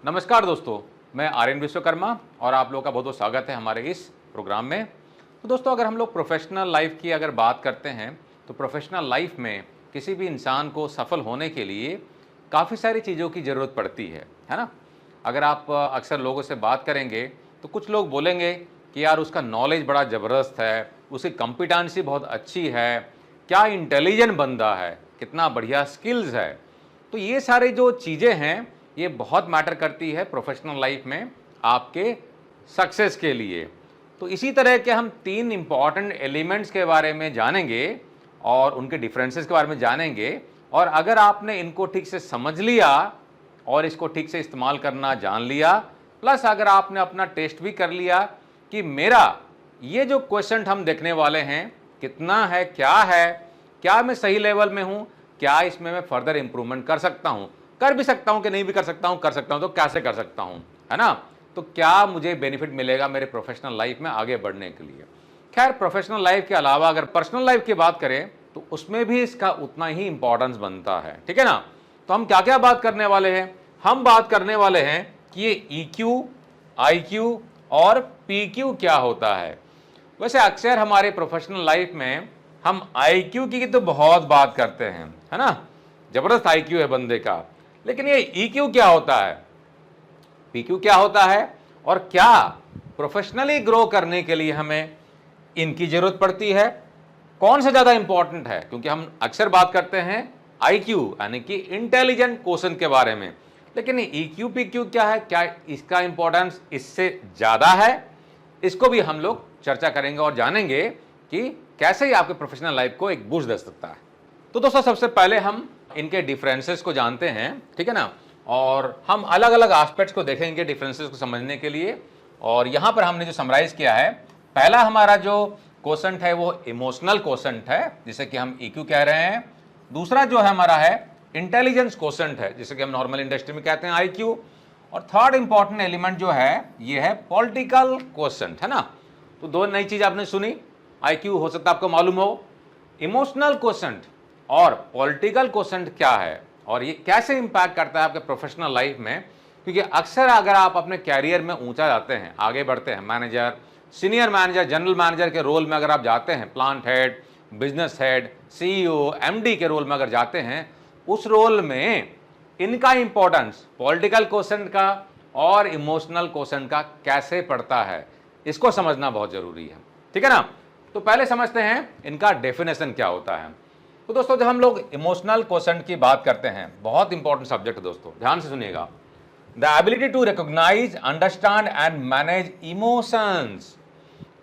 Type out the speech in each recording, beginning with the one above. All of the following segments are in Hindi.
नमस्कार दोस्तों, मैं आर्यन विश्वकर्मा और आप लोगों का बहुत बहुत स्वागत है हमारे इस प्रोग्राम में। तो दोस्तों, अगर हम लोग प्रोफेशनल लाइफ की अगर बात करते हैं तो प्रोफेशनल लाइफ में किसी भी इंसान को सफल होने के लिए काफ़ी सारी चीज़ों की ज़रूरत पड़ती है ना। अगर आप अक्सर लोगों से बात करेंगे तो कुछ लोग बोलेंगे कि यार उसका नॉलेज बड़ा ज़बरदस्त है, उसकी कॉम्पिटेंसी बहुत अच्छी है, क्या इंटेलिजेंट बंदा है, कितना बढ़िया स्किल्स है। तो ये सारे जो चीज़ें हैं ये बहुत मैटर करती है प्रोफेशनल लाइफ में आपके सक्सेस के लिए। तो इसी तरह के हम 3 इम्पॉर्टेंट एलिमेंट्स के बारे में जानेंगे और उनके डिफरेंसेस के बारे में जानेंगे। और अगर आपने इनको ठीक से समझ लिया और इसको ठीक से इस्तेमाल करना जान लिया, प्लस अगर आपने अपना टेस्ट भी कर लिया कि मेरा ये जो क्वेश्चन हम देखने वाले हैं कितना है, क्या मैं सही लेवल में हूँ, क्या इसमें मैं फर्दर इंप्रूवमेंट कर सकता हूँ, कर भी सकता हूँ कि नहीं भी कर सकता हूँ, कर सकता हूँ तो कैसे कर सकता हूँ, है ना। तो क्या मुझे बेनिफिट मिलेगा मेरे प्रोफेशनल लाइफ में आगे बढ़ने के लिए। खैर, प्रोफेशनल लाइफ के अलावा अगर पर्सनल लाइफ की बात करें तो उसमें भी इसका उतना ही इंपॉर्टेंस बनता है, ठीक है ना। तो हम क्या क्या बात करने वाले हैं, हम बात करने वाले हैं कि ये EQ, IQ और PQ क्या होता है। वैसे अक्सर हमारे प्रोफेशनल लाइफ में हम IQ की तो बहुत बात करते हैं, है ना, जबरदस्त IQ है बंदे का। लेकिन ये EQ क्या होता है, PQ क्या होता है और क्या प्रोफेशनली ग्रो करने के लिए हमें इनकी जरूरत पड़ती है, कौन सा ज्यादा इंपॉर्टेंट है। क्योंकि हम अक्सर बात करते हैं IQ यानी कि इंटेलिजेंट क्वेश्चन के बारे में, लेकिन EQ PQ क्या है, क्या इसका इंपॉर्टेंस इससे ज्यादा है। इसको भी हम लोग चर्चा करेंगे और जानेंगे कि कैसे ही आपके प्रोफेशनल लाइफ को एक बूस्ट दे सकता है। तो दोस्तों, सबसे पहले हम इनके डिफरेंसेस को जानते हैं, ठीक है ना, और हम अलग अलग एस्पेक्ट्स को देखेंगे डिफरेंसेस को समझने के लिए। और यहां पर हमने जो समराइज किया है, पहला हमारा जो क्वेश्चन है वो इमोशनल क्वेश्चन है जिसे कि हम EQ कह रहे हैं। दूसरा जो है हमारा है इंटेलिजेंस क्वेश्चन है जिसे कि हम नॉर्मल इंडस्ट्री में कहते हैं IQ। और थर्ड इंपॉर्टेंट एलिमेंट जो है ये है पॉलिटिकल क्वेश्चन, है ना। तो दो नई चीज आपने सुनी, IQ हो सकता है आपको मालूम हो, इमोशनल क्वेश्चन और पॉलिटिकल क्वेश्चन क्या है और ये कैसे इंपैक्ट करता है आपके प्रोफेशनल लाइफ में। क्योंकि अक्सर अगर आप अपने कैरियर में ऊंचा जाते हैं, आगे बढ़ते हैं, manager, senior manager, general manager के रोल में अगर आप जाते हैं, plant head, business head, CEO, MD के रोल में अगर जाते हैं, उस रोल में इनका इंपॉर्टेंस पॉलिटिकल क्वेश्चन का और इमोशनल क्वेश्चन का कैसे पड़ता है, इसको समझना बहुत जरूरी है, ठीक है ना। तो पहले समझते हैं इनका डेफिनेशन क्या होता है। तो दोस्तों, जब हम लोग इमोशनल क्वेश्चन की बात करते हैं, बहुत इंपॉर्टेंट सब्जेक्ट है दोस्तों, ध्यान से सुनिएगा। The ability to recognise, understand and manage emotions.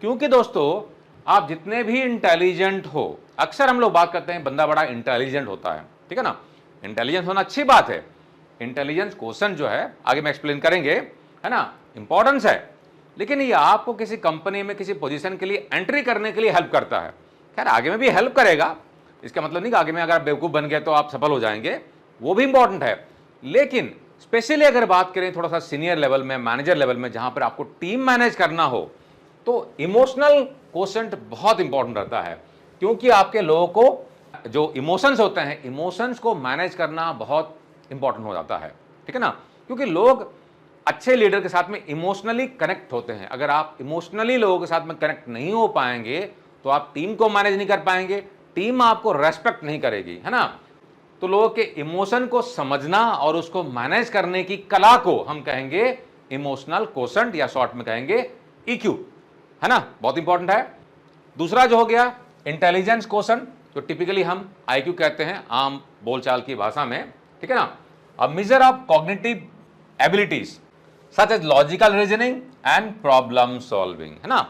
क्योंकि दोस्तों, आप जितने भी इंटेलिजेंट हो, अक्सर हम लोग बात करते हैं बंदा बड़ा इंटेलिजेंट होता है, ठीक है ना। इंटेलिजेंस होना अच्छी बात है, इंटेलिजेंस क्वेश्चन जो है आगे में एक्सप्लेन करेंगे, है ना, इंपॉर्टेंस है। लेकिन ये आपको किसी कंपनी में किसी पोजीशन के लिए एंट्री करने के लिए हेल्प करता है। खैर, आगे में भी हेल्प करेगा, इसका मतलब नहीं कि आगे में अगर आप बेवकूफ़ बन गए तो आप सफल हो जाएंगे, वो भी इंपॉर्टेंट है। लेकिन स्पेशली अगर बात करें थोड़ा सा सीनियर लेवल में, मैनेजर लेवल में, जहां पर आपको टीम मैनेज करना हो, तो इमोशनल क्वेश्चन बहुत इंपॉर्टेंट रहता है। क्योंकि आपके लोगों को जो इमोशंस होते हैं, इमोशंस को मैनेज करना बहुत इंपॉर्टेंट हो जाता है, ठीक है ना। क्योंकि लोग अच्छे लीडर के साथ में इमोशनली कनेक्ट होते हैं। अगर आप इमोशनली लोगों के साथ में कनेक्ट नहीं हो पाएंगे तो आप टीम को मैनेज नहीं कर पाएंगे, टीम आपको रेस्पेक्ट नहीं करेगी, है ना। तो लोगों के इमोशन को समझना और उसको मैनेज करने की कला को हम कहेंगे इमोशनल क्वोशंट या शॉर्ट में कहेंगे EQ, है ना, बहुत इंपॉर्टेंट है। दूसरा जो हो गया इंटेलिजेंस क्वोशंट, जो टिपिकली हम IQ कहते हैं आम बोलचाल की भाषा में, ठीक है ना। A measure of cognitive abilities such as logical reasoning and problem solving, है ना।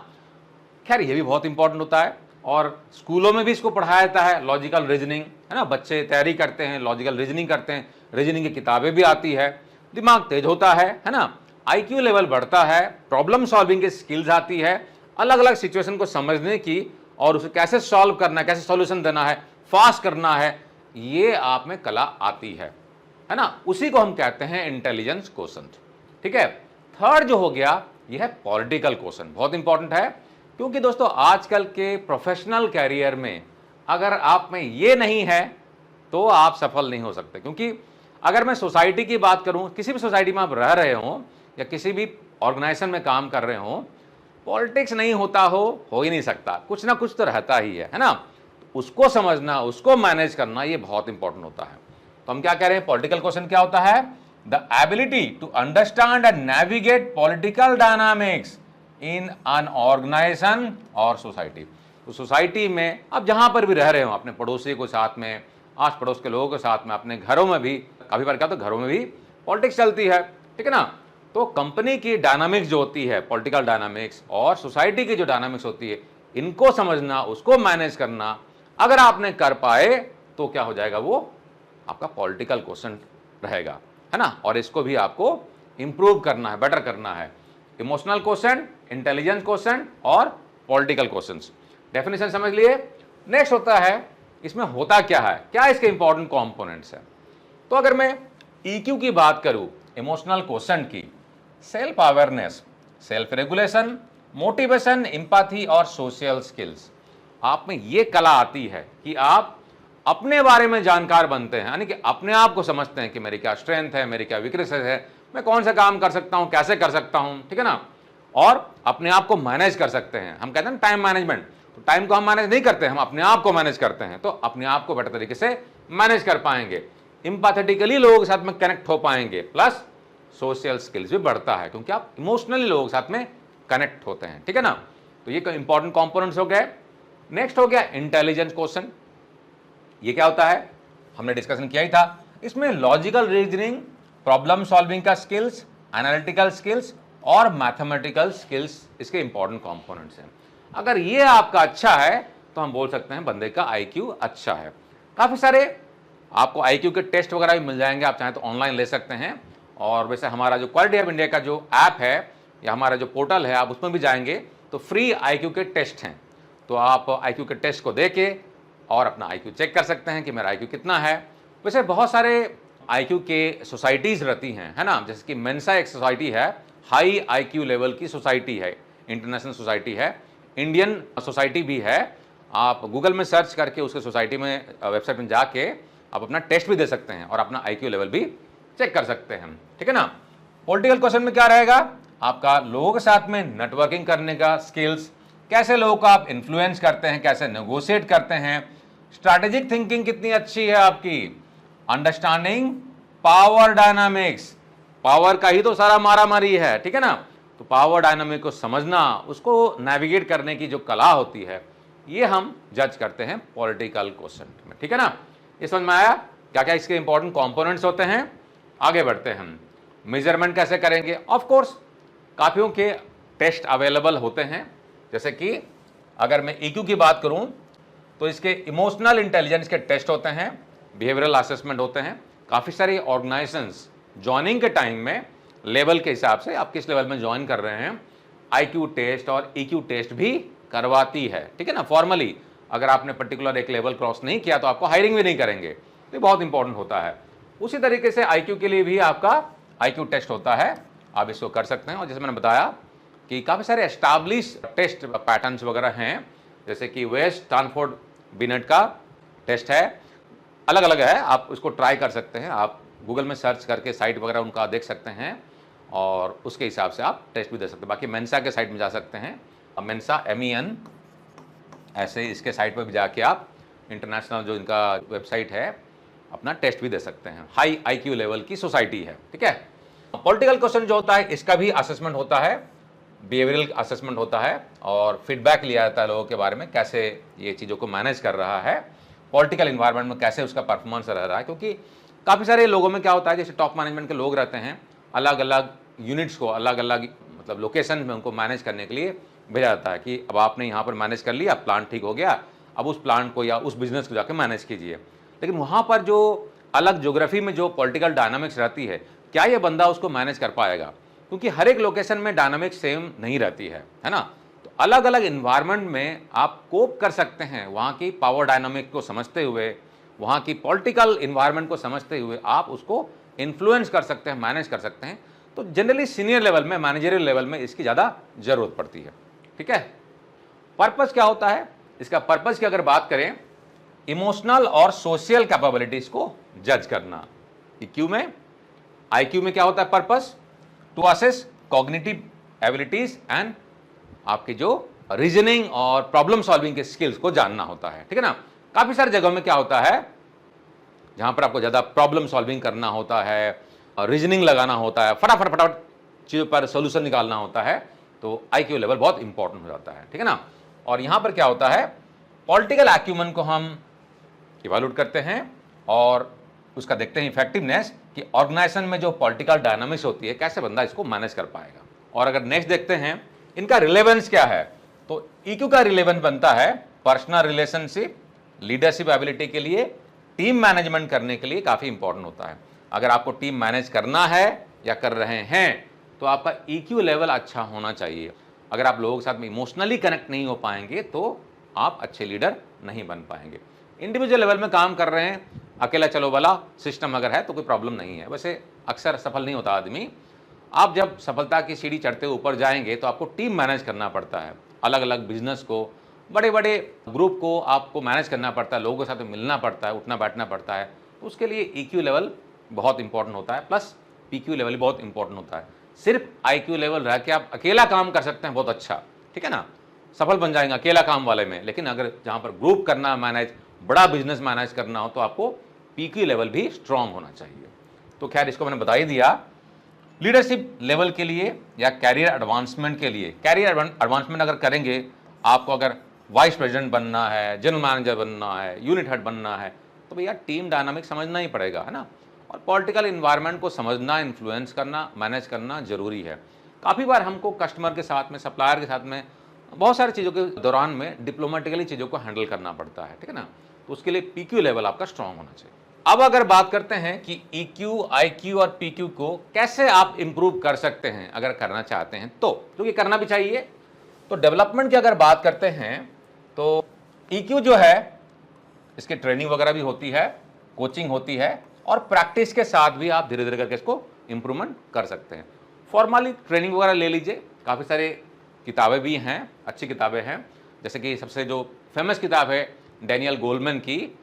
खैर, ये भी बहुत इंपॉर्टेंट होता है और स्कूलों में भी इसको पढ़ाया जाता है, लॉजिकल रीजनिंग, है ना। बच्चे तैयारी करते हैं, लॉजिकल रीजनिंग करते हैं, रीजनिंग की किताबें भी आती है, दिमाग तेज होता है ना, IQ लेवल बढ़ता है, प्रॉब्लम सॉल्विंग की स्किल्स आती है, अलग अलग सिचुएशन को समझने की और उसे कैसे सॉल्व करना है, कैसे सॉल्यूशन देना है, फास्ट करना है, ये आप में कला आती है ना। उसी को हम कहते हैं इंटेलिजेंस क्वोशंट, ठीक है। थर्ड जो हो गया ये है पॉलिटिकल क्वोशंट, बहुत इंपॉर्टेंट है। क्योंकि दोस्तों, आजकल के प्रोफेशनल कैरियर में अगर आप में ये नहीं है तो आप सफल नहीं हो सकते। क्योंकि अगर मैं सोसाइटी की बात करूं, किसी भी सोसाइटी में आप रह रहे हो या किसी भी ऑर्गेनाइजेशन में काम कर रहे हो, पॉलिटिक्स नहीं होता हो ही नहीं सकता, कुछ ना कुछ तो रहता ही है ना। उसको समझना, उसको मैनेज करना, ये बहुत इंपॉर्टेंट होता है। तो हम क्या कह रहे हैं, पॉलिटिकल क्वेश्चन क्या होता है, the ability to understand and navigate political dynamics in an organisation और सोसाइटी। तो सोसाइटी में आप जहां पर भी रह रहे हो, अपने पड़ोसी को साथ में, आस पड़ोस के लोगों के साथ में, अपने घरों में भी, कभी बार क्या तो घरों में भी पॉलिटिक्स चलती है, ठीक है ना। तो कंपनी की डायनामिक्स जो होती है, पॉलिटिकल डायनामिक्स, और सोसाइटी की जो डायनामिक्स होती है, इनको समझना, उसको मैनेज करना अगर आपने कर पाए तो क्या हो जाएगा, वो आपका पॉलिटिकल क्वेश्चन रहेगा, है ना। और इसको भी आपको इंप्रूव करना है, बेटर करना है। इमोशनल क्वेश्चन, इंटेलिजेंस क्वेश्चन और पॉलिटिकल क्वेश्चंस, डेफिनेशन समझ लिए। नेक्स्ट होता है, इसमें होता क्या है, क्या इसके इंपॉर्टेंट कंपोनेंट्स हैं। तो अगर मैं ईक्यू की बात करूं, इमोशनल क्वेश्चन की, self awareness, self regulation, motivation, empathy और सोशल स्किल्स, आप में ये कला आती है कि आप अपने बारे में जानकार बनते हैं, यानी कि अपने आप को समझते हैं कि मेरी क्या स्ट्रेंथ है, मेरी क्या वीकनेसेस है, मैं कौन सा काम कर सकता हूं, कैसे कर सकता हूं, ठीक है ना। और अपने आप को मैनेज कर सकते हैं। हम कहते हैं टाइम मैनेजमेंट, तो टाइम को हम मैनेज नहीं करते, हम अपने आप को मैनेज करते हैं, तो अपने आप को बेटर तरीके से मैनेज कर पाएंगे, एम्पैथेटिकली लोगों के साथ में कनेक्ट हो पाएंगे, प्लस सोशल स्किल्स भी बढ़ता है क्योंकि आप इमोशनली लोगों के साथ में कनेक्ट होते हैं, ठीक है ना। तो ये इंपॉर्टेंट कंपोनेंट्स हो गए। नेक्स्ट हो गया इंटेलिजेंस क्वेश्चन। ये क्या होता है, हमने डिस्कशन किया ही था। इसमें लॉजिकल रीजनिंग, प्रॉब्लम सॉल्विंग का स्किल्स, एनालिटिकल स्किल्स और मैथमेटिकल स्किल्स इसके इंपॉर्टेंट कंपोनेंट्स हैं। अगर ये आपका अच्छा है तो हम बोल सकते हैं बंदे का आईक्यू अच्छा है। काफी सारे आपको आईक्यू के टेस्ट वगैरह भी मिल जाएंगे, आप चाहें तो ऑनलाइन ले सकते हैं। और वैसे हमारा जो क्वालिटी ऑफ इंडिया का जो ऐप है या हमारा जो पोर्टल है, आप उसमें भी जाएंगे तो फ्री आईक्यू के टेस्ट हैं, तो आप आईक्यू के टेस्ट को देके और अपना आईक्यू चेक कर सकते हैं कि मेरा आईक्यू कितना है। वैसे बहुत सारे आईक्यू के सोसाइटीज़ रहती हैं, है ना, जैसे कि मेंसा एक सोसाइटी है, हाई आईक्यू लेवल की सोसाइटी है, इंटरनेशनल सोसाइटी है, इंडियन सोसाइटी भी है। आप गूगल में सर्च करके उसके सोसाइटी में वेबसाइट में जाके आप अपना टेस्ट भी दे सकते हैं और अपना आईक्यू लेवल भी चेक कर सकते हैं, ठीक है ना। पॉलिटिकल क्वेश्चन में क्या रहेगा, आपका लोगों के साथ में नेटवर्किंग करने का स्किल्स, कैसे लोगों को आप इन्फ्लुएंस करते हैं, कैसे नेगोशिएट करते हैं, स्ट्रैटेजिक थिंकिंग कितनी अच्छी है आपकी, अंडरस्टैंडिंग पावर डायनामिक्स, पावर का ही तो सारा मारामारी है, ठीक है ना। तो पावर डायनामिक को समझना, उसको नेविगेट करने की जो कला होती है, ये हम जज करते हैं पॉलिटिकल क्वेश्चन में, ठीक है ना। ये समझ में आया क्या क्या इसके इंपॉर्टेंट कंपोनेंट्स होते हैं। आगे बढ़ते हैं हम, मेजरमेंट कैसे करेंगे। ऑफ कोर्स काफियों के टेस्ट अवेलेबल होते हैं, जैसे कि अगर मैं ईक्यू की बात करूं तो इसके इमोशनल इंटेलिजेंस के टेस्ट होते हैं, बिहेवियरल असेसमेंट होते हैं। काफ़ी सारी ऑर्गेनाइजेशंस ज्वाइनिंग के टाइम में लेवल के हिसाब से आप किस लेवल में ज्वाइन कर रहे हैं, आईक्यू टेस्ट और ईक्यू टेस्ट भी करवाती है, ठीक है ना। फॉर्मली अगर आपने पर्टिकुलर एक लेवल क्रॉस नहीं किया तो आपको हायरिंग भी नहीं करेंगे, तो ये बहुत इंपॉर्टेंट होता है। उसी तरीके से आईक्यू के लिए भी आपका आईक्यू टेस्ट होता है, आप इसको कर सकते हैं। और जैसे मैंने बताया कि काफ़ी सारे एस्टैब्लिश टेस्ट पैटर्न्स वगैरह हैं, जैसे कि वेस्ट स्टैनफोर्ड बिनेट का टेस्ट है, अलग अलग है, आप उसको ट्राई कर सकते हैं। आप गूगल में सर्च करके साइट वगैरह उनका देख सकते हैं और उसके हिसाब से आप टेस्ट भी दे सकते हैं। बाकी मेंसा के साइट में जा सकते हैं, मेंसा MEN ऐसे इसके साइट पर भी जाके आप इंटरनेशनल जो इनका वेबसाइट है अपना टेस्ट भी दे सकते हैं। हाई आईक्यू लेवल की सोसाइटी है, ठीक है। पॉलिटिकल क्वेश्चन जो होता है इसका भी असेसमेंट होता है, बिहेवियरल असेसमेंट होता है और फीडबैक लिया जाता है लोगों के बारे में, कैसे ये चीज़ों को मैनेज कर रहा है, पॉलिटिकल इन्वायरमेंट में कैसे उसका परफॉर्मेंस रह रहा है। क्योंकि काफ़ी सारे लोगों में क्या होता है, जैसे टॉप मैनेजमेंट के लोग रहते हैं, अलग अलग यूनिट्स को अलग अलग मतलब लोकेशन में उनको मैनेज करने के लिए भेजा जाता है कि अब आपने यहाँ पर मैनेज कर लिया, प्लांट ठीक हो गया, अब उस प्लांट को या उस बिजनेस को जाकर मैनेज कीजिए। लेकिन वहाँ पर जो अलग ज्योग्राफी में जो पॉलिटिकल डायनामिक्स रहती है, क्या ये बंदा उसको मैनेज कर पाएगा, क्योंकि हर एक लोकेशन में डायनामिक्स सेम नहीं रहती है ना। तो अलग अलग इन्वायरमेंट में आप कोप कर सकते हैं, वहाँ की पावर डायनामिक को समझते हुए, वहाँ की पॉलिटिकल इन्वायरमेंट को समझते हुए आप उसको इन्फ्लुएंस कर सकते हैं, मैनेज कर सकते हैं। तो जनरली सीनियर लेवल में, मैनेजरियल लेवल में इसकी ज़्यादा ज़रूरत पड़ती है, ठीक है। पर्पस क्या होता है इसका, पर्पस की अगर बात करें, इमोशनल और सोशल कैपेबिलिटीज को जज करना, EQ में, IQ में क्या होता है? Purpose, to assess cognitive abilities and आपकी जो रीजनिंग और प्रॉब्लम सॉल्विंग के स्किल्स को जानना होता है, ठीक है ना। काफी सारी जगहों में क्या होता है, जहां पर आपको ज्यादा प्रॉब्लम सॉल्विंग करना होता है, रीजनिंग लगाना होता है, फटाफट चीजों पर सोल्यूशन निकालना होता है, तो IQ लेवल बहुत इंपॉर्टेंट हो जाता है, ठीक है ना। और यहां पर क्या होता है, पॉलिटिकल एक्यूमेन को हम इवैल्यूएट करते हैं और उसका देखते हैं इफेक्टिवनेस कि ऑर्गेनाइजेशन में जो पॉलिटिकल डायनामिक्स होती है, कैसे बंदा इसको मैनेज कर पाएगा। और अगर नेक्स्ट देखते हैं इनका रिलेवेंस क्या है, तो EQ का रिलेवेंस बनता है पर्सनल रिलेशनशिप, लीडरशिप एबिलिटी के लिए, टीम मैनेजमेंट करने के लिए काफी इंपॉर्टेंट होता है। अगर आपको टीम मैनेज करना है या कर रहे हैं तो आपका EQ लेवल अच्छा होना चाहिए। अगर आप लोगों के साथ में इमोशनली कनेक्ट नहीं हो पाएंगे तो आप अच्छे लीडर नहीं बन पाएंगे। इंडिविजुअल लेवल में काम कर रहे हैं, अकेला चलो वाला सिस्टम अगर है तो कोई प्रॉब्लम नहीं है, वैसे अक्सर सफल नहीं होता आदमी। आप जब सफलता की सीढ़ी चढ़ते ऊपर जाएंगे तो आपको टीम मैनेज करना पड़ता है, अलग अलग बिजनेस को, बड़े बड़े ग्रुप को आपको मैनेज करना पड़ता है, लोगों के साथ मिलना पड़ता है, उठना बैठना पड़ता है, तो उसके लिए EQ लेवल बहुत इंपॉर्टेंट होता है, प्लस PQ लेवल भी बहुत इंपॉर्टेंट होता है। सिर्फ IQ लेवल रह के आप अकेला काम कर सकते हैं, बहुत अच्छा, ठीक है ना, सफल बन जाएंगे अकेला काम वाले में। लेकिन अगर जहां पर ग्रुप करना मैनेज, बड़ा बिजनेस मैनेज करना हो तो आपको PQ लेवल भी स्ट्रांग होना चाहिए। तो खैर इसको मैंने बता ही दिया। लीडरशिप लेवल के लिए या कैरियर एडवांसमेंट के लिए, कैरियर एडवांसमेंट अगर करेंगे, आपको अगर वाइस प्रेसिडेंट बनना है, जनरल मैनेजर बनना है, यूनिट हेड बनना है, तो भैया टीम डायनामिक समझना ही पड़ेगा, है ना। और पॉलिटिकल इन्वायरमेंट को समझना, इन्फ्लुएंस करना, मैनेज करना जरूरी है। काफ़ी बार हमको कस्टमर के साथ में, सप्लायर के साथ में, बहुत सारी चीज़ों के दौरान में डिप्लोमेटिकली चीज़ों को हैंडल करना पड़ता है, ठीक है ना। तो उसके लिए PQ लेवल आपका स्ट्रांग होना चाहिए। अब अगर बात करते हैं कि EQ, IQ और PQ को कैसे आप इंप्रूव कर सकते हैं अगर करना चाहते हैं तो, क्योंकि करना भी चाहिए। तो डेवलपमेंट की अगर बात करते हैं तो EQ जो है इसकी ट्रेनिंग वगैरह भी होती है, कोचिंग होती है, और प्रैक्टिस के साथ भी आप धीरे धीरे करके इसको इंप्रूवमेंट कर सकते हैं। फॉर्मली ट्रेनिंग वगैरह ले लीजिए, काफ़ी सारे किताबें भी हैं, अच्छी किताबें हैं, जैसे कि सबसे जो फेमस किताब है डैनियल गोलमैन की,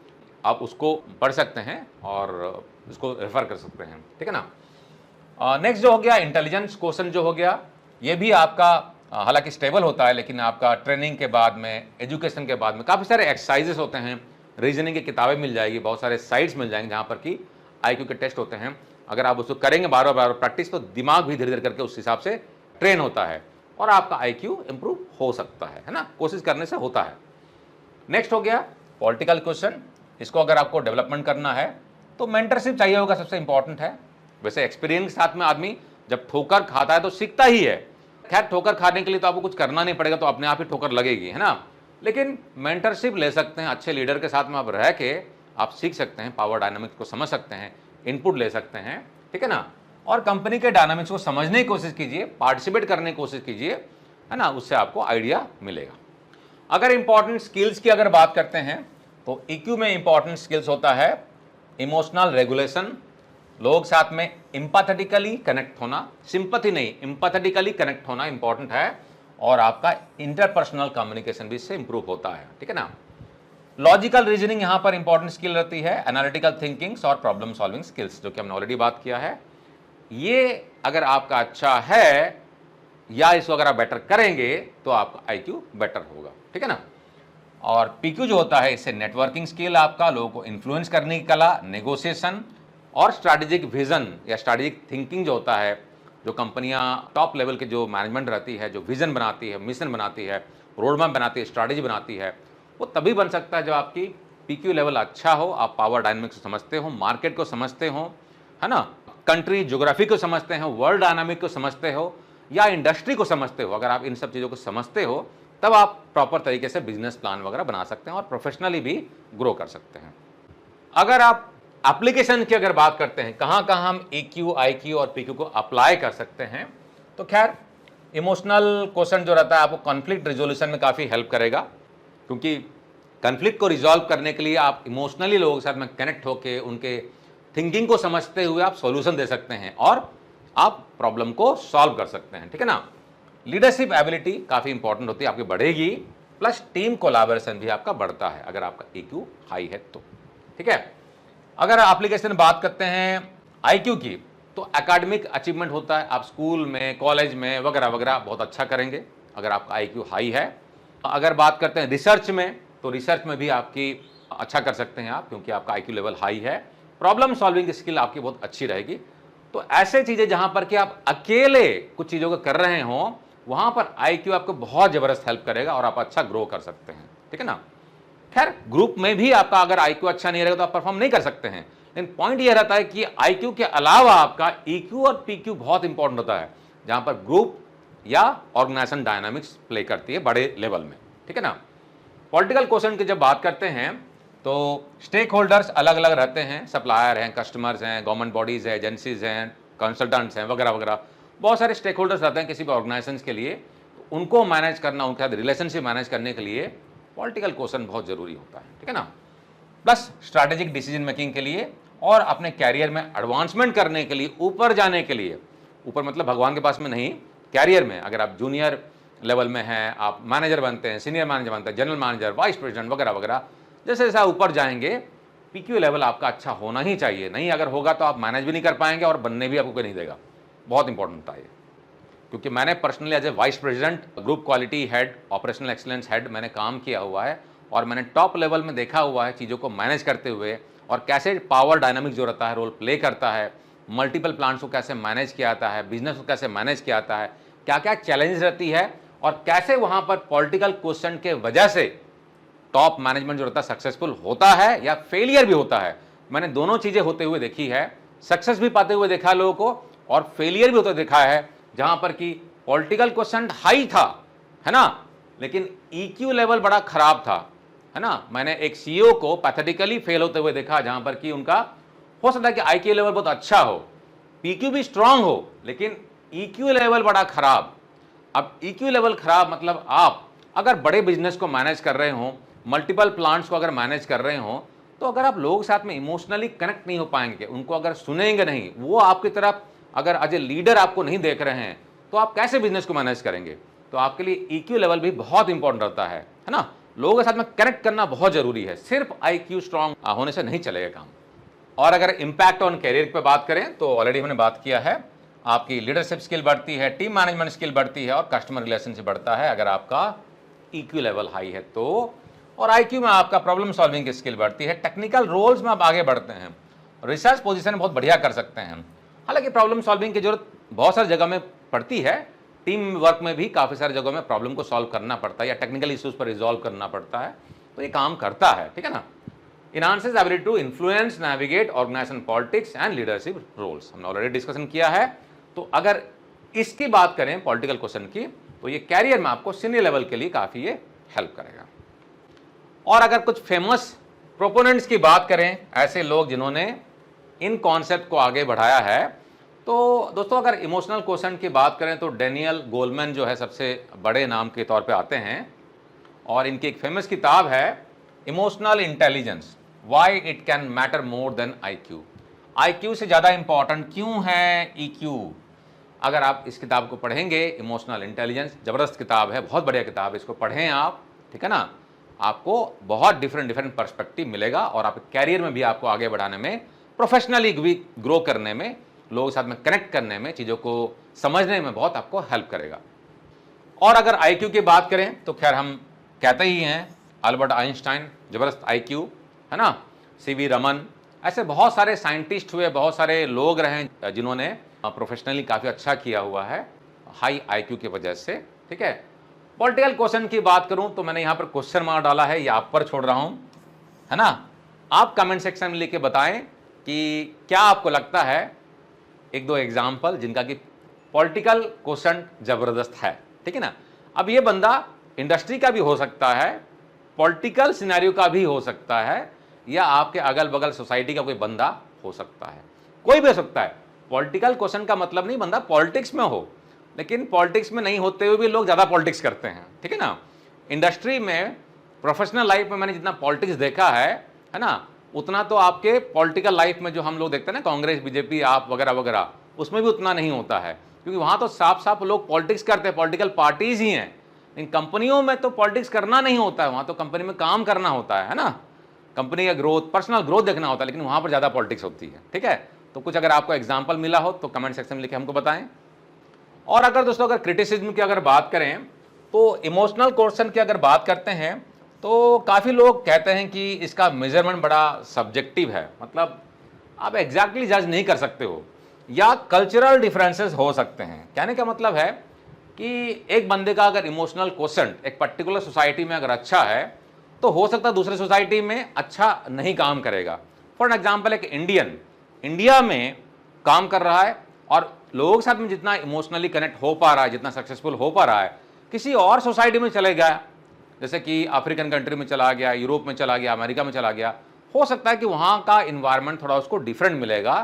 आप उसको पढ़ सकते हैं और उसको रेफर कर सकते हैं, ठीक है ना। नेक्स्ट जो हो गया इंटेलिजेंस क्वेश्चन जो हो गया, ये भी आपका हालांकि स्टेबल होता है, लेकिन आपका ट्रेनिंग के बाद में, एजुकेशन के बाद में काफ़ी सारे एक्सरसाइजेस होते हैं, रीजनिंग की किताबें मिल जाएगी, बहुत सारे साइट्स मिल जाएंगे जहाँ पर कि IQ के टेस्ट होते हैं। अगर आप उसको करेंगे बार बार प्रैक्टिस, तो दिमाग भी धीरे धीरे करके उस हिसाब से ट्रेन होता है और आपका IQ इंप्रूव हो सकता है ना, कोशिश करने से होता है। नेक्स्ट हो गया पॉलिटिकल क्वेश्चन, इसको अगर आपको डेवलपमेंट करना है तो मेंटरशिप चाहिए होगा, सबसे इंपॉर्टेंट है। वैसे एक्सपीरियंस के साथ में आदमी जब ठोकर खाता है तो सीखता ही है। खैर ठोकर खाने के लिए तो आपको कुछ करना नहीं पड़ेगा, तो अपने आप ही ठोकर लगेगी, है ना। लेकिन मेंटरशिप ले सकते हैं, अच्छे लीडर के साथ में आप रह के आप सीख सकते हैं, पावर डायनामिक्स को समझ सकते हैं, इनपुट ले सकते हैं, ठीक है ना। और कंपनी के डायनामिक्स को समझने की कोशिश कीजिए, पार्टिसिपेट करने की कोशिश कीजिए, है ना, उससे आपको आइडिया मिलेगा। अगर इंपॉर्टेंट स्किल्स की अगर बात करते हैं तो EQ में इंपॉर्टेंट स्किल्स होता है इमोशनल रेगुलेशन, लोग साथ में इंपैथेटिकली कनेक्ट होना, सिंपैथी नहीं, इंपैथेटिकली कनेक्ट होना इंपॉर्टेंट है, और आपका इंटरपर्सनल कम्युनिकेशन भी इससे इंप्रूव होता है, ठीक है ना। लॉजिकल रीजनिंग यहां पर इंपॉर्टेंट स्किल रहती है, एनालिटिकल थिंकिंग्स और प्रॉब्लम सॉल्विंग स्किल्स, जो कि हमने ऑलरेडी बात किया है। ये अगर आपका अच्छा है या इसको अगर आप बेटर करेंगे तो आपका IQ बेटर होगा, ठीक है ना। और PQ जो होता है, इससे नेटवर्किंग स्किल, आपका लोगों को इन्फ्लुएंस करने की कला, नेगोशिएशन और स्ट्रैटेजिक विजन या स्ट्रैटेजिक थिंकिंग जो होता है, जो कंपनियां टॉप लेवल के जो मैनेजमेंट रहती है, जो विजन बनाती है, मिशन बनाती है, रोड मैप बनाती है, स्ट्रैटेजी बनाती है, वो तभी बन सकता है जब आपकी PQ लेवल अच्छा हो, आप पावर डायनामिक्स को समझते हो, मार्केट को समझते हो, है ना, कंट्री ज्योग्राफी को समझते हो, वर्ल्ड डायनामिक को समझते हो, या इंडस्ट्री को समझते हो। अगर आप इन सब चीज़ों को समझते हो तब आप प्रॉपर तरीके से बिजनेस प्लान वगैरह बना सकते हैं और प्रोफेशनली भी ग्रो कर सकते हैं। अगर आप एप्लीकेशन की अगर बात करते हैं, कहाँ कहाँ हम EQ, IQ और PQ को अप्लाई कर सकते हैं, तो खैर इमोशनल क्वेश्चन जो रहता है आपको कॉन्फ्लिक्ट रिजोल्यूशन में काफ़ी हेल्प करेगा, क्योंकि कॉन्फ्लिक्ट को रिजॉल्व करने के लिए आप इमोशनली लोगों के साथ में कनेक्ट होकर उनके थिंकिंग को समझते हुए आप सॉल्यूशन दे सकते हैं और आप प्रॉब्लम को सॉल्व कर सकते हैं, ठीक है ना। लीडरशिप एबिलिटी काफ़ी इंपॉर्टेंट होती है, आपकी बढ़ेगी, प्लस टीम कोलैबोरेशन भी आपका बढ़ता है अगर आपका EQ हाई है तो, ठीक है। अगर एप्लीकेशन बात करते हैं आईक्यू की, तो एकेडमिक अचीवमेंट होता है, आप स्कूल में, कॉलेज में वगैरह वगैरह बहुत अच्छा करेंगे अगर आपका आईक्यू हाई है। अगर बात करते हैं रिसर्च में, तो रिसर्च में भी आपकी अच्छा कर सकते हैं आप, क्योंकि आपका आईक्यू लेवल हाई है। प्रॉब्लम सॉल्विंग स्किल आपकी बहुत अच्छी रहेगी। तो ऐसे चीज़ें जहां पर कि आप अकेले कुछ चीज़ों को कर रहे हो, वहां पर आईक्यू आपको बहुत ज़बरदस्त हेल्प करेगा और आप अच्छा ग्रो कर सकते हैं, ठीक है ना। खैर, ग्रुप में भी आपका अगर आईक्यू अच्छा नहीं रहेगा तो आप परफॉर्म नहीं कर सकते हैं, लेकिन पॉइंट यह रहता है कि आईक्यू के अलावा आपका ईक्यू और पीक्यू बहुत इंपॉर्टेंट होता है, जहां पर ग्रुप या ऑर्गेनाइजेशन डायनामिक्स प्ले करती है बड़े लेवल में, ठीक है ना। पॉलिटिकल क्वेश्चन की जब बात करते हैं तो स्टेक होल्डर्स अलग अलग रहते हैं, सप्लायर हैं, कस्टमर्स हैं, गवर्नमेंट बॉडीज हैं, एजेंसीज हैं, कंसल्टेंट्स हैं वगैरह वगैरह। बहुत सारे स्टेक होल्डर्स रहते हैं किसी भी ऑर्गेनाइजेशन के लिए, तो उनको मैनेज करना, उनके साथ रिलेशनशिप मैनेज करने के लिए पॉलिटिकल क्वेश्चन बहुत जरूरी होता है, ठीक है ना। प्लस स्ट्रैटेजिक डिसीजन मेकिंग के लिए और अपने कैरियर में एडवांसमेंट करने के लिए, ऊपर जाने के लिए, ऊपर मतलब भगवान के पास में नहीं, कैरियर में अगर आप जूनियर लेवल में हैं, आप मैनेजर बनते हैं, सीनियर मैनेजर बनते हैं, जनरल मैनेजर, वाइस प्रेसिडेंट वगैरह वगैरह, जैसे जैसे आप ऊपर जाएंगे पीक्यू लेवल आपका अच्छा होना ही चाहिए। नहीं अगर होगा तो आप मैनेज भी नहीं कर पाएंगे और बनने भी आपको कोई नहीं देगा। बहुत इंपॉर्टेंट होता है ये, क्योंकि मैंने personally as a vice president, group quality head, operational excellence head मैंने काम किया हुआ है और मैंने टॉप लेवल में देखा हुआ है चीज़ों को मैनेज करते हुए, और कैसे पावर डायनामिक जो रहता है रोल प्ले करता है, मल्टीपल प्लांट्स को कैसे मैनेज किया जाता है, बिजनेस को कैसे मैनेज किया जाता है, क्या क्या चैलेंज रहती है, और कैसे वहाँ पर पॉलिटिकल क्वेश्चन के वजह से टॉप मैनेजमेंट जो रहता है सक्सेसफुल होता है या फेलियर भी होता है। मैंने दोनों चीज़ें होते हुए देखी है, सक्सेस भी पाते हुए देखा है लोगों को और फेलियर भी होते देखा है, जहां पर कि पॉलिटिकल क्वेश्चन हाई था, है ना, लेकिन ईक्यू लेवल बड़ा खराब था, है ना। मैंने एक सीईओ को पैथेटिकली फेल होते हुए देखा, जहां पर कि उनका हो सकता है कि आईक्यू लेवल बहुत अच्छा हो, पीक्यू भी स्ट्रांग हो, लेकिन ईक्यू लेवल बड़ा खराब। अब ईक्यू लेवल खराब मतलब आप अगर बड़े बिजनेस को मैनेज कर रहे हो, मल्टीपल प्लांट्स को अगर मैनेज कर रहे हो, तो अगर आप लोगों के साथ में इमोशनली कनेक्ट नहीं हो पाएंगे, उनको अगर सुनेंगे नहीं, वो आपकी तरफ अगर एज ए लीडर आपको नहीं देख रहे हैं, तो आप कैसे बिजनेस को मैनेज करेंगे। तो आपके लिए ईक्यू लेवल भी बहुत इंपॉर्टेंट रहता है ना। लोगों के साथ में कनेक्ट करना बहुत जरूरी है, सिर्फ आईक्यू स्ट्रांग होने से नहीं चलेगा काम। और अगर इम्पैक्ट ऑन कैरियर पे बात करें तो ऑलरेडी हमने बात किया है, आपकी लीडरशिप स्किल बढ़ती है, टीम मैनेजमेंट स्किल बढ़ती है और कस्टमर रिलेशनशिप बढ़ता है अगर आपका ईक्यू लेवल हाई है तो। और आईक्यू में आपका प्रॉब्लम सॉल्विंग की स्किल बढ़ती है, टेक्निकल रोल्स में आप आगे बढ़ते हैं, रिसर्च पोजीशन बहुत बढ़िया कर सकते हैं। हालांकि प्रॉब्लम सॉल्विंग की जरूरत बहुत सारी जगह में पड़ती है, टीम वर्क में भी काफ़ी सारी जगहों में प्रॉब्लम को सॉल्व करना पड़ता है या टेक्निकल इश्यूज पर रिजॉल्व करना पड़ता है, तो ये काम करता है, ठीक है ना। Enhances ability to influence, navigate organisation politics and leadership roles, हमने ऑलरेडी डिस्कशन किया है। तो अगर इसकी बात करें पॉलिटिकल क्वेश्चन की, तो ये कैरियर में आपको सीनियर लेवल के लिए काफ़ी ये हेल्प करेगा। और अगर कुछ फेमस प्रोपोनेंट्स की बात करें, ऐसे लोग जिन्होंने इन कॉन्सेप्ट को आगे बढ़ाया है, तो दोस्तों अगर इमोशनल क्वेश्चन की बात करें तो डैनियल गोलमैन जो है सबसे बड़े नाम के तौर पे आते हैं, और इनकी एक फेमस किताब है emotional intelligence, why it can matter more than IQ. IQ से ज़्यादा इंपॉर्टेंट क्यों है ईक्यू। अगर आप इस किताब को पढ़ेंगे, इमोशनल इंटेलिजेंस, ज़बरदस्त किताब है, बहुत बढ़िया किताब है, इसको पढ़ें आप, ठीक है ना। आपको बहुत डिफरेंट पर्सपेक्टिव मिलेगा और आपके कैरियर में भी आपको आगे बढ़ाने में, प्रोफेशनली भी ग्रो करने में, लोगों के साथ में कनेक्ट करने में, चीज़ों को समझने में बहुत आपको हेल्प करेगा। और अगर आईक्यू की बात करें तो खैर हम कहते ही हैं अल्बर्ट आइंस्टाइन, ज़बरदस्त आईक्यू, है ना, सीवी रमन, ऐसे बहुत सारे साइंटिस्ट हुए, बहुत सारे लोग रहे जिन्होंने प्रोफेशनली काफ़ी अच्छा किया हुआ है हाई आईक्यू की वजह से, ठीक है। पॉलिटिकल क्वेश्चन की बात करूं तो मैंने यहां पर क्वेश्चन मार्क डाला है, ये आप पर छोड़ रहा हूं, है ना। आप कमेंट सेक्शन में लिख के बताएं कि क्या आपको लगता है एक दो एग्जाम्पल जिनका कि पॉलिटिकल क्वेश्चन जबरदस्त है, ठीक है ना। अब ये बंदा इंडस्ट्री का भी हो सकता है, पॉलिटिकल सिनेरियो का भी हो सकता है, या आपके अगल बगल सोसाइटी का कोई बंदा हो सकता है, कोई भी हो सकता है। पॉलिटिकल क्वेश्चन का मतलब नहीं बंदा पॉलिटिक्स में हो, लेकिन पॉलिटिक्स में नहीं होते हुए भी लोग ज़्यादा पॉलिटिक्स करते हैं, ठीक है ना। इंडस्ट्री में, प्रोफेशनल लाइफ में मैंने जितना पॉलिटिक्स देखा है ना, उतना तो आपके पॉलिटिकल लाइफ में जो हम लोग देखते हैं ना, कांग्रेस, बीजेपी, आप वगैरह वगैरह, उसमें भी उतना नहीं होता है, क्योंकि वहाँ तो साफ साफ लोग पॉलिटिक्स करते हैं, पॉलिटिकल पार्टीज ही हैं। इन कंपनियों में तो पॉलिटिक्स करना नहीं होता है, वहाँ तो कंपनी में काम करना होता है ना, कंपनी का ग्रोथ, पर्सनल ग्रोथ देखना होता है, लेकिन वहाँ पर ज़्यादा पॉलिटिक्स होती है, ठीक है। तो कुछ अगर आपको एग्जाम्पल मिला हो तो कमेंट सेक्शन में लिखे हमको बताएं। और अगर दोस्तों अगर क्रिटिसिज्म की अगर बात करें तो इमोशनल क्वेश्चन की अगर बात करते हैं तो काफ़ी लोग कहते हैं कि इसका मेजरमेंट बड़ा सब्जेक्टिव है, मतलब आप एग्जैक्टली जज नहीं कर सकते हो, या कल्चरल डिफरेंसेस हो सकते हैं। कहने का मतलब है कि एक बंदे का अगर इमोशनल क्वेश्चन एक पर्टिकुलर सोसाइटी में अगर अच्छा है तो हो सकता है दूसरे सोसाइटी में अच्छा नहीं काम करेगा। फॉर एग्जाम्पल एक इंडिया में काम कर रहा है और लोगों के साथ में जितना इमोशनली कनेक्ट हो पा रहा है, जितना सक्सेसफुल हो पा रहा है, किसी और सोसाइटी में चले गया, जैसे कि अफ्रीकन कंट्री में चला गया, यूरोप में चला गया, अमेरिका में चला गया, हो सकता है कि वहाँ का इन्वायरमेंट थोड़ा उसको डिफरेंट मिलेगा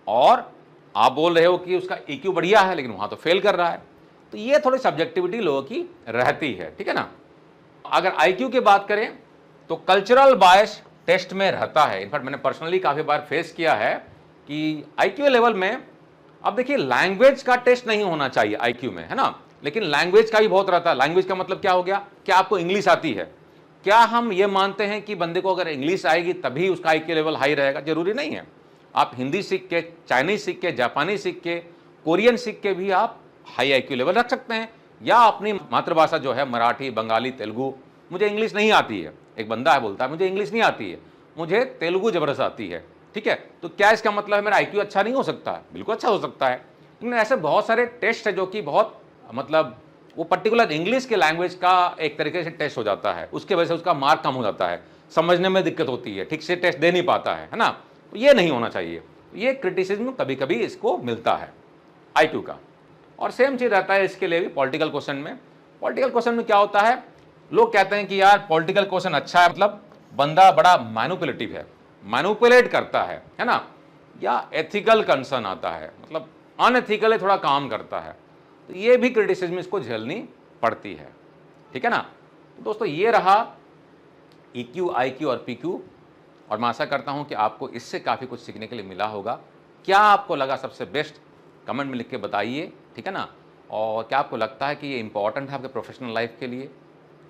और आप बोल रहे हो कि उसका EQ बढ़िया है लेकिन वहाँ तो फेल कर रहा है। तो ये थोड़ी सब्जेक्टिविटी लोगों की रहती है, ठीक है ना। अगर IQ की बात करें तो कल्चरल बायस टेस्ट में रहता है। इनफैक्ट मैंने पर्सनली काफ़ी बार फेस किया है कि IQ लेवल में, अब देखिए लैंग्वेज का टेस्ट नहीं होना चाहिए IQ में, है ना, लेकिन लैंग्वेज का भी बहुत रहता है। लैंग्वेज का मतलब क्या हो गया, क्या आपको इंग्लिश आती है? क्या हम ये मानते हैं कि बंदे को अगर इंग्लिश आएगी तभी उसका IQ लेवल हाई रहेगा? जरूरी नहीं है। आप हिंदी सीख के, चाइनीज सीख के, जापानी सीख के, कोरियन सीख के भी आप हाई IQ लेवल रख सकते हैं। या अपनी मातृभाषा जो है मराठी, बंगाली, तेलुगु, मुझे इंग्लिश नहीं आती है, एक बंदा है बोलता है मुझे इंग्लिश नहीं आती है, मुझे तेलुगु जबरदस्त आती है, ठीक है, तो क्या इसका मतलब है मेरा IQ अच्छा नहीं हो सकता है? बिल्कुल अच्छा हो सकता है। लेकिन ऐसे बहुत सारे टेस्ट है जो कि बहुत मतलब वो पर्टिकुलर इंग्लिश के लैंग्वेज का एक तरीके से टेस्ट हो जाता है, उसके वजह से उसका मार्क कम हो जाता है, समझने में दिक्कत होती है, ठीक से टेस्ट दे नहीं पाता है ना। ये नहीं होना चाहिए। ये क्रिटिसिज्म कभी कभी इसको मिलता है IQ का। और सेम चीज रहता है इसके लिए भी पॉलिटिकल क्वेश्चन में। पॉलिटिकल क्वेश्चन में क्या होता है, लोग कहते हैं कि यार पॉलिटिकल क्वेश्चन अच्छा है, मतलब बंदा बड़ा मैनिपुलेटिव है, मैनिपुलेट करता है ना, या एथिकल कंसर्न आता है, मतलब अनएथिकल थोड़ा काम करता है, तो ये भी क्रिटिसिज्म इसको झेलनी पड़ती है, ठीक है ना। तो दोस्तों ये रहा EQ, IQ और PQ, और मैं आशा करता हूं कि आपको इससे काफ़ी कुछ सीखने के लिए मिला होगा। क्या आपको लगा सबसे बेस्ट, कमेंट में लिख के बताइए, ठीक है ना। और क्या आपको लगता है कि ये इंपॉर्टेंट है आपके प्रोफेशनल लाइफ के लिए,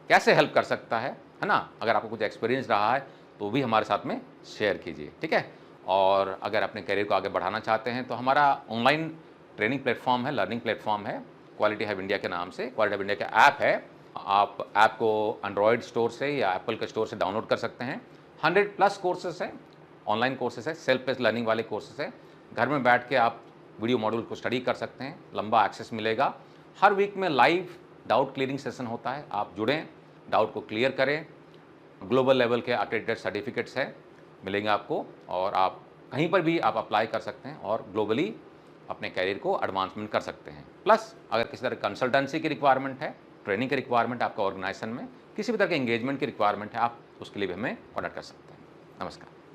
कैसे हेल्प कर सकता है ना। अगर आपको कुछ एक्सपीरियंस रहा है तो भी हमारे साथ में शेयर कीजिए, ठीक है। और अगर अपने करियर को आगे बढ़ाना चाहते हैं तो हमारा ऑनलाइन ट्रेनिंग प्लेटफॉर्म है, लर्निंग प्लेटफॉर्म है, क्वालिटी हब इंडिया के नाम से। क्वालिटी हब इंडिया का ऐप है, आप ऐप को एंड्रॉयड स्टोर से या एप्पल के स्टोर से डाउनलोड कर सकते हैं। 100+ कोर्सेस हैं, ऑनलाइन कोर्सेस है, सेल्फ बेस्ड लर्निंग वाले कोर्सेस है। घर में बैठ के आप वीडियो मॉड्यूल को स्टडी कर सकते हैं, लंबा एक्सेस मिलेगा। हर वीक में लाइव डाउट क्लियरिंग सेशन होता है, आप जुड़ें, डाउट को क्लियर करें। ग्लोबल लेवल के अक्रेडिटेड सर्टिफिकेट्स है मिलेंगे आपको, और आप कहीं पर भी आप अप्लाई कर सकते हैं और ग्लोबली अपने कैरियर को एडवांसमेंट कर सकते हैं। प्लस अगर किसी तरह कंसल्टेंसी की रिक्वायरमेंट है, ट्रेनिंग की रिक्वायरमेंट है, आपका ऑर्गेनाइजेशन में किसी भी तरह के एंगेजमेंट की रिक्वायरमेंट है, आप उसके लिए भी हमें कॉन्टैक्ट कर सकते हैं। नमस्कार।